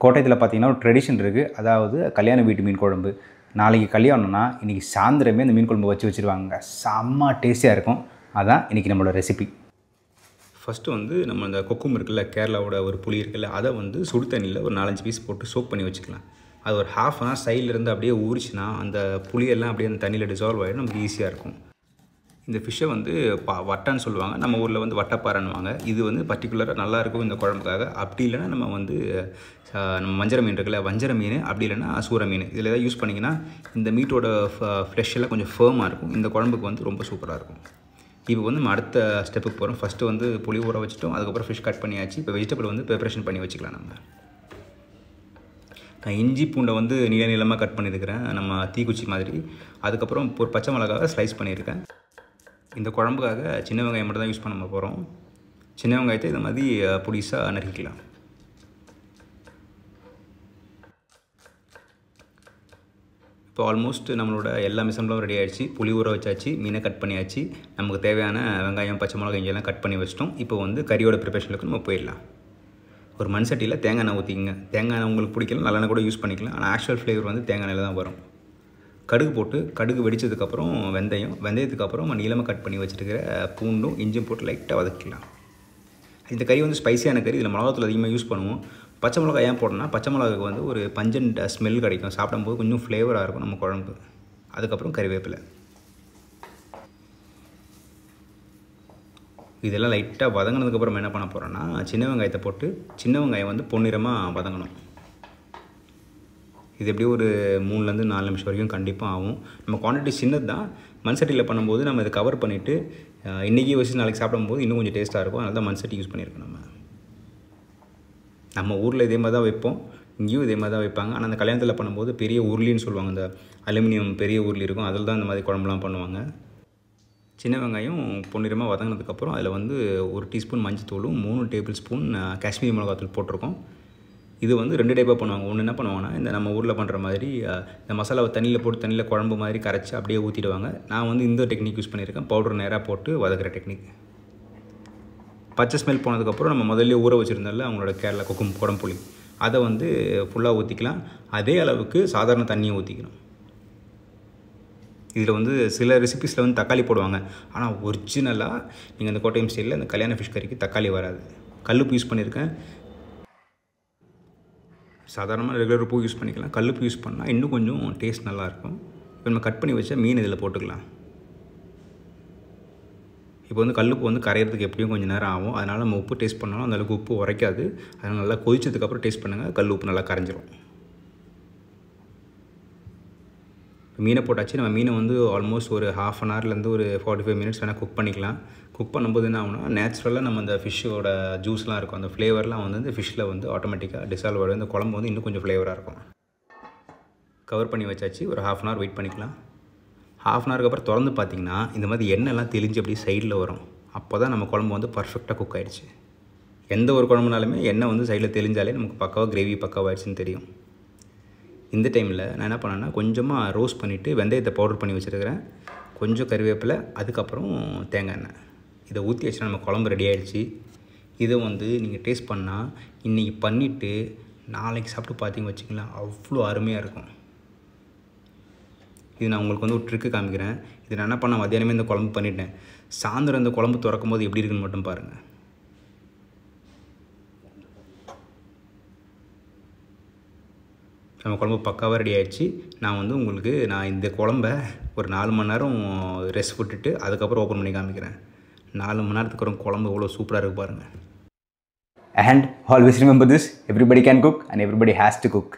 கோட்டயத்தில் பார்த்தீங்கன்னா ஒரு ட்ரெடிஷன் இருக்குது. அதாவது கல்யாண வீட்டு மீன் குழம்பு. நாளைக்கு கல்யாணம்னா இன்றைக்கி சாயந்தரமே அந்த மீன் குழம்பு வச்சுருவாங்க. செம்ம டேஸ்டியாக இருக்கும். அதான் இன்றைக்கி நம்மளோட ரெசிபி. ஃபஸ்ட்டு வந்து நம்ம அந்த கொக்கும் இருக்குல்ல, கேரளாவோட ஒரு புளி இருக்குல்ல, அதை வந்து சுடு தண்ணியில் ஒரு 4-5 பீஸ் போட்டு சோக் பண்ணி வச்சுக்கலாம். அது ஒரு ½ அன் ஹவர் சைட்லேருந்து அப்படியே ஊறிச்சுன்னா அந்த புளியெல்லாம் அப்படியே அந்த தண்ணியில் டிசால்வ் ஆகிடும். நமக்கு ஈஸியாக இருக்கும். இந்த ஃபிஷ்ஷை வந்து வட்டான்னு சொல்லுவாங்க. நம்ம ஊரில் வந்து வட்டப்பாறைன்னுவாங்க. இது வந்து பர்டிகுலராக நல்லாயிருக்கும் இந்த குழம்புக்காக. அப்படி இல்லைன்னா நம்ம வந்து நம்ம வஞ்சர மீன் இருக்குல்ல, வஞ்சர மீன், அப்படி இல்லைன்னா சூர மீன், இதில் எதாவது யூஸ் பண்ணிங்கன்னா இந்த மீட்டோட ஃப்ளெஷ் எல்லாம் கொஞ்சம் ஃபேமாக இருக்கும். இந்த குழம்புக்கு வந்து ரொம்ப சூப்பராக இருக்கும். இப்போ வந்து நம்ம அடுத்த ஸ்டெப்புக்கு போகிறோம். ஃபஸ்ட்டு வந்து புளி ஊற வச்சுட்டோம். அதுக்கப்புறம் ஃபிஷ் கட் பண்ணியாச்சு. இப்போ வெஜிடபிள் வந்து ப்ரிப்பரேஷன் பண்ணி வச்சுக்கலாம். நான் இஞ்சி பூண்டை வந்து நீளமாக கட் பண்ணியிருக்கிறேன், நம்ம தீக்குச்சி மாதிரி. அதுக்கப்புறம் ஒரு பச்சை மிளகாவை ஸ்லைஸ் பண்ணியிருக்கேன். இந்த குழம்புக்காக சின்ன வெங்காயம் மட்டும் தான் யூஸ் பண்ண போகிறோம். சின்ன வெங்காயத்தை இந்த மாதிரி பொடிசாக நறுக்கிக்கலாம். இப்போ ஆல்மோஸ்ட் நம்மளோட எல்லா மிசம்பளும் ரெடி ஆகிடுச்சு. புளி ஊற வச்சாச்சு, மீனை கட் பண்ணியாச்சு, நமக்கு தேவையான வெங்காயம், பச்சை மிளகாய், இங்கெல்லாம் கட் பண்ணி வச்சிட்டோம். இப்போ வந்து கறியோட ப்ரிப்பரேஷனுக்கு நம்ம போயிடலாம். ஒரு மண் சட்டியில் தேங்காய் எண்ணெய் ஊற்றிக்கங்க. தேங்காய் எண்ணெய் உங்களுக்கு பிடிக்கலாம், நல்லெண்ணெய் கூட யூஸ் பண்ணிக்கலாம். ஆனால் ஆக்சுவல் ஃப்ளேவர் வந்து தேங்காய் எண்ணெயில் தான் வரும். கடுகு போட்டு, கடுகு வெடித்ததுக்கப்புறம் வெந்தயத்துக்கு அப்புறம் நீளமாக கட் பண்ணி வச்சுருக்கிற பூண்டும் இஞ்சும் போட்டு லைட்டாக வதக்கிக்கலாம். இந்த கறி வந்து ஸ்பைசியான கறி. இதில் மிளகாத்தூள் அதிகமாக யூஸ் பண்ணுவோம். பச்சை மிளகாய் ஏன் போடணும்னா, பச்சை மிளகாவுக்கு வந்து ஒரு பஞ்சண்ட் ஸ்மெல் கிடைக்கும். சாப்பிடும்போது கொஞ்சம் ஃப்ளேவராக இருக்கும் நம்ம குழம்பு. அதுக்கப்புறம் கறிவேப்பிலை. இதெல்லாம் லைட்டாக வதங்கினதுக்கப்புறம் என்ன பண்ண போகிறோன்னா, சின்ன வெங்காயத்தை போட்டு, சின்ன வெங்காயம் வந்து பொன்னிறமாக வதங்கணும். இது எப்படியும் ஒரு 3லேருந்து 4 நிமிஷம் வரைக்கும் கண்டிப்பாக ஆகும். நம்ம குவான்டிட்டி சின்னது தான். மண் சட்டியில் பண்ணும்போது நம்ம இதை கவர் பண்ணிவிட்டு இன்றைக்கி வச்சு நாளைக்கு சாப்பிடும்போது இன்னும் கொஞ்சம் டேஸ்ட்டாக இருக்கும். அதனால தான் மண் சட்டி யூஸ் பண்ணியிருக்கோம். நம்ம ஊரில் இதே மாதிரி தான் வைப்போம், இங்கேயும் இதே மாதிரி தான் வைப்பாங்க. ஆனால் அந்த கல்யாணத்தில் பண்ணும்போது பெரிய உருளின்னு சொல்லுவாங்க. அந்த அலுமினியம் பெரிய உருளி இருக்கும், அதில் தான் இந்த மாதிரி குழம்புலாம் பண்ணுவாங்க. சின்ன வெங்காயம் பொன்னிறமாக வதங்கினதுக்கப்புறம் அதில் வந்து 1 டீஸ்பூன் மஞ்சத்தூளும் 3 டேபிள் ஸ்பூன் காஷ்மீரி மிளகாத்தூள் போட்டிருக்கோம். இது வந்து 2 டைப்பாக பண்ணுவாங்க. ஒன்று என்ன பண்ணுவாங்கன்னா, இந்த நம்ம ஊரில் பண்ணுற மாதிரி இந்த மசாலாவை தண்ணியில் போட்டு தண்ணியில் குழம்பு மாதிரி கரைச்சி அப்படியே ஊற்றிடுவாங்க. நான் வந்து இந்த டெக்னிக் யூஸ் பண்ணியிருக்கேன். பவுடர் நேராக போட்டு வதக்குற டெக்னிக். பச்சை ஸ்மெல் போனதுக்கப்புறம் நம்ம முதல்ல ஊற வச்சுருந்தால அவங்களோட கேரளா கொக்கும் குடம்புளி, அதை வந்து ஃபுல்லாக ஊற்றிக்கலாம். அதே அளவுக்கு சாதாரண தண்ணியை ஊற்றிக்கணும். இதில் வந்து சில ரெசிபீஸில் வந்து தக்காளி போடுவாங்க. ஆனால் ஒரிஜினலாக நீங்கள் இந்த கோட்டயம் ஸ்டைலில் இந்த கல்யாண ஃபிஷ் கறிக்கு தக்காளி வராது. கல்லுப்பு யூஸ் பண்ணியிருக்கேன். சாதாரணமாக ரெகுலர் உப்பு யூஸ் பண்ணிக்கலாம். கல்லுப்பு யூஸ் பண்ணால் இன்னும் கொஞ்சம் டேஸ்ட் நல்லாயிருக்கும். இப்போ நம்ம கட் பண்ணி வச்சா மீன் இதில் போட்டுக்கலாம். இப்போ வந்து கல்லுப்பு வந்து கரையிறதுக்கு எப்படியும் கொஞ்சம் நேரம் ஆகும். அதனால் நம்ம உப்பு டேஸ்ட் பண்ணாலும் அந்தளவுக்கு உப்பு உரைக்காது. அதனால் நல்லா கொதிச்சதுக்கப்புறம் டேஸ்ட் பண்ணுங்கள். கல் உப்பு நல்லா கரைஞ்சிரும். மீனை போட்டாச்சு. நம்ம மீனை வந்து ஆல்மோஸ்ட் ஒரு ½ அன் ஹவர்லேருந்து ஒரு 45 மினிட்ஸ் வேணால் குக் பண்ணிக்கலாம். குக் பண்ணும்போது என்ன ஆகுனா, நேச்சுரலாக நம்ம அந்த ஃபிஷ்ஷோட ஜூஸ்லாம் இருக்கும், அந்த ஃப்ளேவர்லாம் வந்து இந்த ஃபிஷ்ஷில் வந்து ஆட்டோமேட்டிக்காக டிசால்வ் ஆகிடும். இந்த குழம்பு வந்து இன்னும் கொஞ்சம் ஃப்ளேவராக இருக்கும். கவர் பண்ணி வச்சாச்சு. ஒரு ½ அன் ஹவர் வெயிட் பண்ணிக்கலாம். ½ அன் ஹவருக்கு அப்புறம் திறந்து பார்த்திங்கன்னா இந்த மாதிரி எண்ணெய்லாம் தெளிஞ்சு அப்படியே சைடில் வரும். அப்போ தான் நம்ம குழம்பு வந்து பர்ஃபெக்டாக குக் ஆகிடுச்சு. எந்த ஒரு குழம்புனாலுமே எண்ணெய் வந்து சைடில் தெளிஞ்சாலே நமக்கு பக்காவாக கிரேவி பக்காவாகிடுச்சின்னு தெரியும். இந்த டைமில் நான் என்ன பண்ணேன்னா, கொஞ்சமாக ரோஸ்ட் பண்ணிவிட்டு வெந்தயத்தை பவுடர் பண்ணி வச்சுருக்கிறேன். கொஞ்சம் கறிவேப்பிலை, அதுக்கப்புறம் தேங்காய் எண்ணெய், இதை ஊற்றி வச்சுனா நம்ம குழம்பு ரெடி ஆகிடுச்சு. இதை வந்து நீங்கள் டேஸ்ட் பண்ணால் இன்றைக்கி பண்ணிவிட்டு நாளைக்கு சாப்பிட்டு பார்த்தீங்க வச்சுக்கலாம், அவ்வளோ அருமையாக இருக்கும். இது நான் உங்களுக்கு வந்து ஒரு ட்ரிக்கு காமிக்கிறேன். இது நான் என்ன பண்ணேன், மத்தியானமே இந்த குழம்பு பண்ணிட்டேன். சாயந்தரம் இந்த குழம்பு திறக்கும் போது எப்படி இருக்குன்னு மட்டும் பாருங்கள். நம்ம குழம்பு பக்காவாக ரெடி ஆகிடுச்சு. நான் வந்து உங்களுக்கு இந்த குழம்ப ஒரு 4 மணி நேரம் ரெஸ்ட் விட்டுட்டு அதுக்கப்புறம் ஓப்பன் பண்ணி காமிக்கிறேன். 4 மணி நேரத்துக்கு அப்புறம் குழம்பு எவ்வளோ சூப்பராக இருக்குது பாருங்கள். And always remember this, everybody can cook and everybody has to cook.